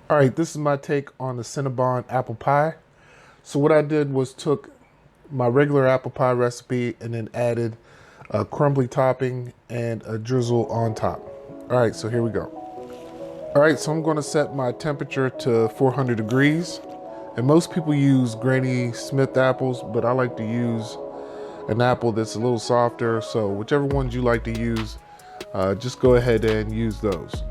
All right, this is my take on the Cinnabon Apple Pie. So what I did was took my regular apple pie recipe and then added a crumbly topping and a drizzle on top. All right, so here we go. All right, so I'm going to set my temperature to 400 degrees. And most people use Granny Smith apples, but I like to use an apple that's a little softer. So whichever ones you like to use, just go ahead and use those.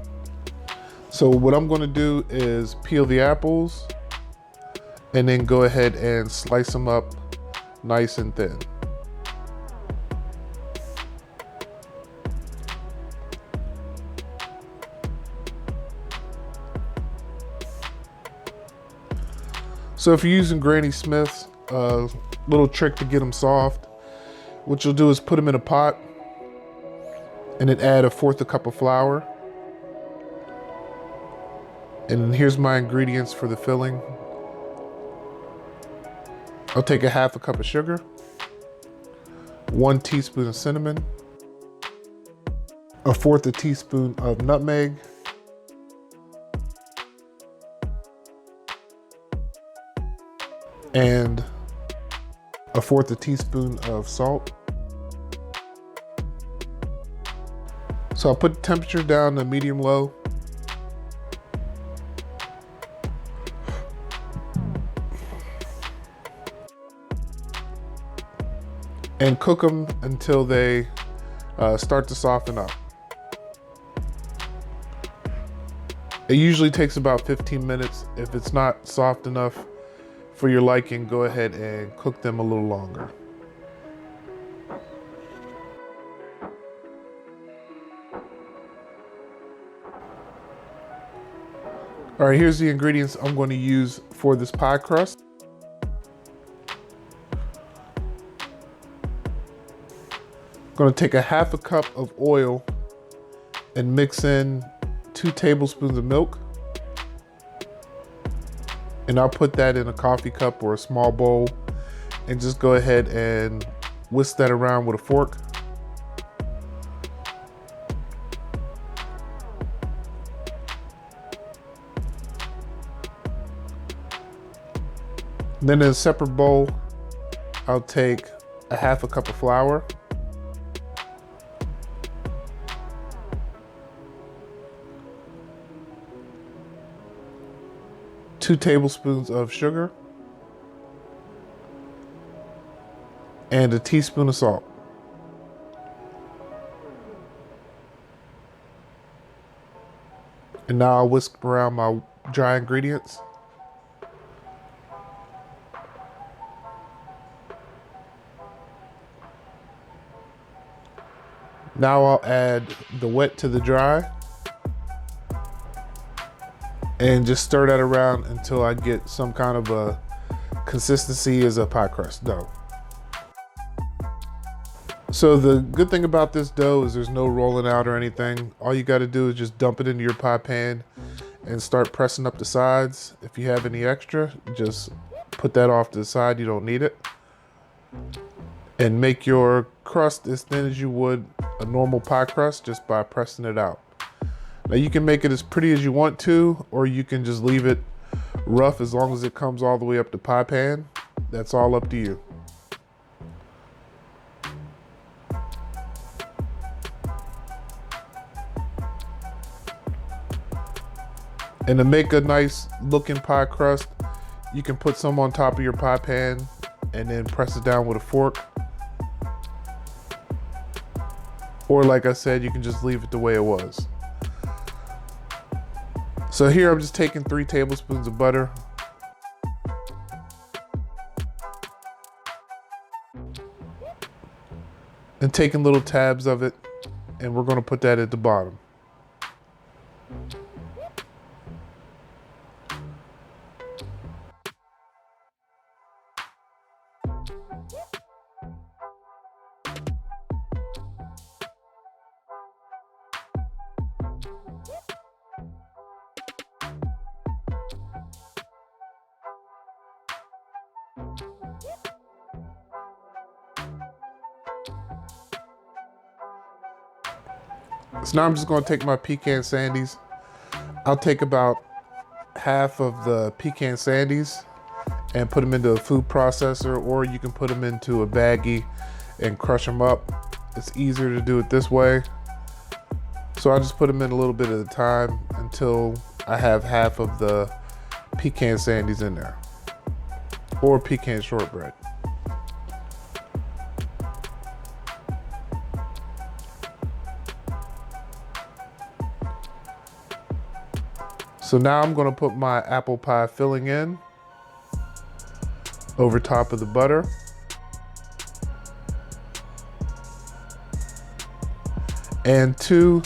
So what I'm going to do is peel the apples and then go ahead and slice them up nice and thin. So if you're using Granny Smith's, little trick to get them soft, what you'll do is put them in a pot and then add 1/4 cup of flour. And here's my ingredients for the filling. I'll take 1/2 cup of sugar, 1 teaspoon of cinnamon, 1/4 teaspoon of nutmeg, and 1/4 teaspoon of salt. So I'll put the temperature down to medium-low. And cook them until they start to soften up. It usually takes about 15 minutes. If it's not soft enough for your liking, go ahead and cook them a little longer. All right, here's the ingredients I'm going to use for this pie crust. I'm going to take 1/2 cup of oil and mix in 2 tablespoons of milk. And I'll put that in a coffee cup or a small bowl and just go ahead and whisk that around with a fork. Then in a separate bowl, I'll take 1/2 cup of flour, 2 tablespoons of sugar, and a teaspoon of salt. And now I'll whisk around my dry ingredients. Now I'll add the wet to the dry and just stir that around until I get some kind of a consistency as a pie crust dough. So the good thing about this dough is there's no rolling out or anything. All you got to do is just dump it into your pie pan and start pressing up the sides. If you have any extra, just put that off to the side. You don't need it. And make your crust as thin as you would a normal pie crust just by pressing it out. Now you can make it as pretty as you want to, or you can just leave it rough as long as it comes all the way up the pie pan. That's all up to you. And to make a nice looking pie crust, you can put some on top of your pie pan and then press it down with a fork. Or like I said, you can just leave it the way it was. So here I'm just taking 3 tablespoons of butter. And taking little tabs of it, and we're going to put that at the bottom. So now I'm just going to take my Pecan Sandies. I'll take about half of the pecan sandies and put them into a food processor, or you can put them into a baggie and crush them up. It's easier to do it this way. So I just put them in a little bit at a time until I have half of the pecan sandies in there, or pecan shortbread. So now I'm going to put my apple pie filling in over top of the butter. And to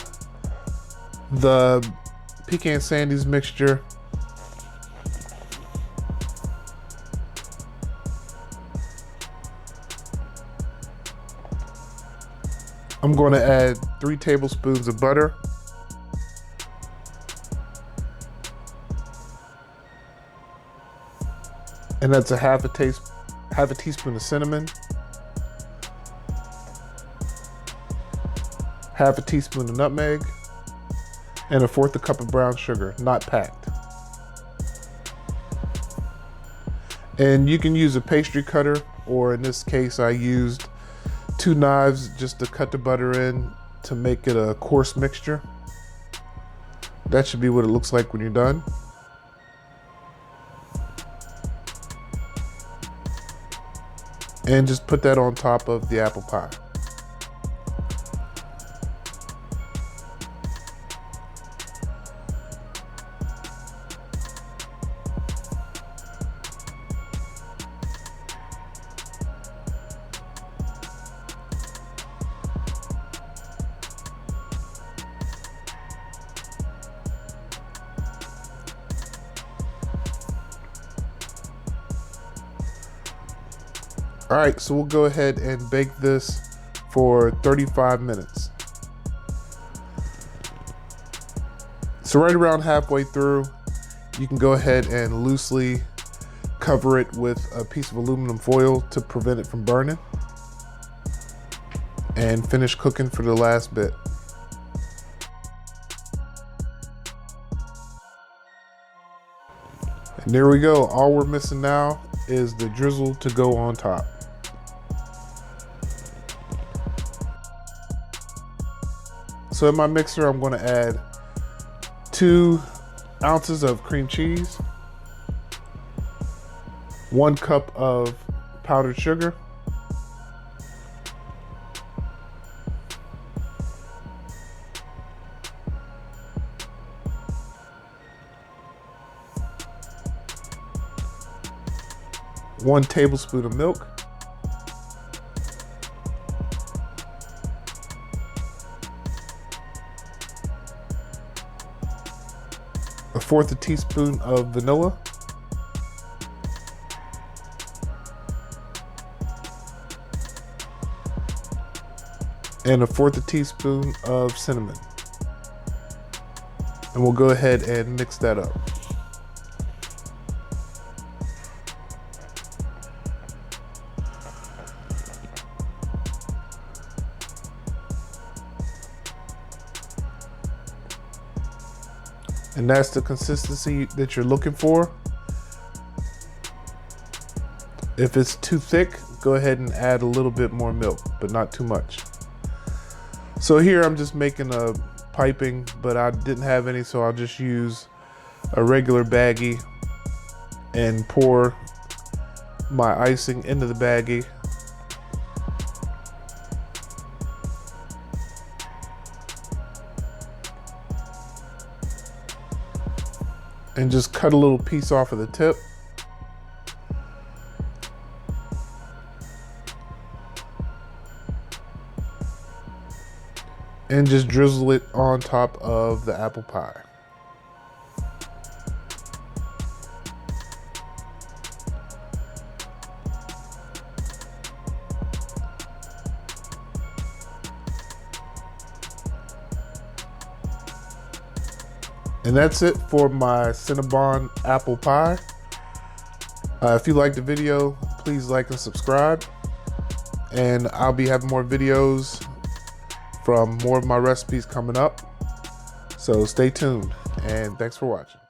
the pecan sandies mixture, I'm going to add 3 tablespoons of butter, and that's a half a teaspoon of cinnamon, half a teaspoon of nutmeg, and 1/4 cup of brown sugar, not packed. And you can use a pastry cutter, or in this case I used 2 knives just to cut the butter in to make it a coarse mixture. That should be what it looks like when you're done. And just put that on top of the apple pie. All right, so we'll go ahead and bake this for 35 minutes. So right around halfway through, you can go ahead and loosely cover it with a piece of aluminum foil to prevent it from burning, and finish cooking for the last bit. And there we go. All we're missing now is the drizzle to go on top. So in my mixer, I'm going to add 2 ounces of cream cheese, 1 cup of powdered sugar, one tablespoon of milk, a 1/4 teaspoon of vanilla, and a 1/4 teaspoon of cinnamon. And we'll go ahead and mix that up. And that's the consistency that you're looking for. If it's too thick, go ahead and add a little bit more milk, but not too much. So here I'm just making a piping, but I didn't have any, so I'll just use a regular baggie and pour my icing into the baggie. And just cut a little piece off of the tip. And just drizzle it on top of the apple pie. And that's it for my Cinnabon Apple Pie. If you liked the video, please like and subscribe. And I'll be having more videos from more of my recipes coming up. So stay tuned, and thanks for watching.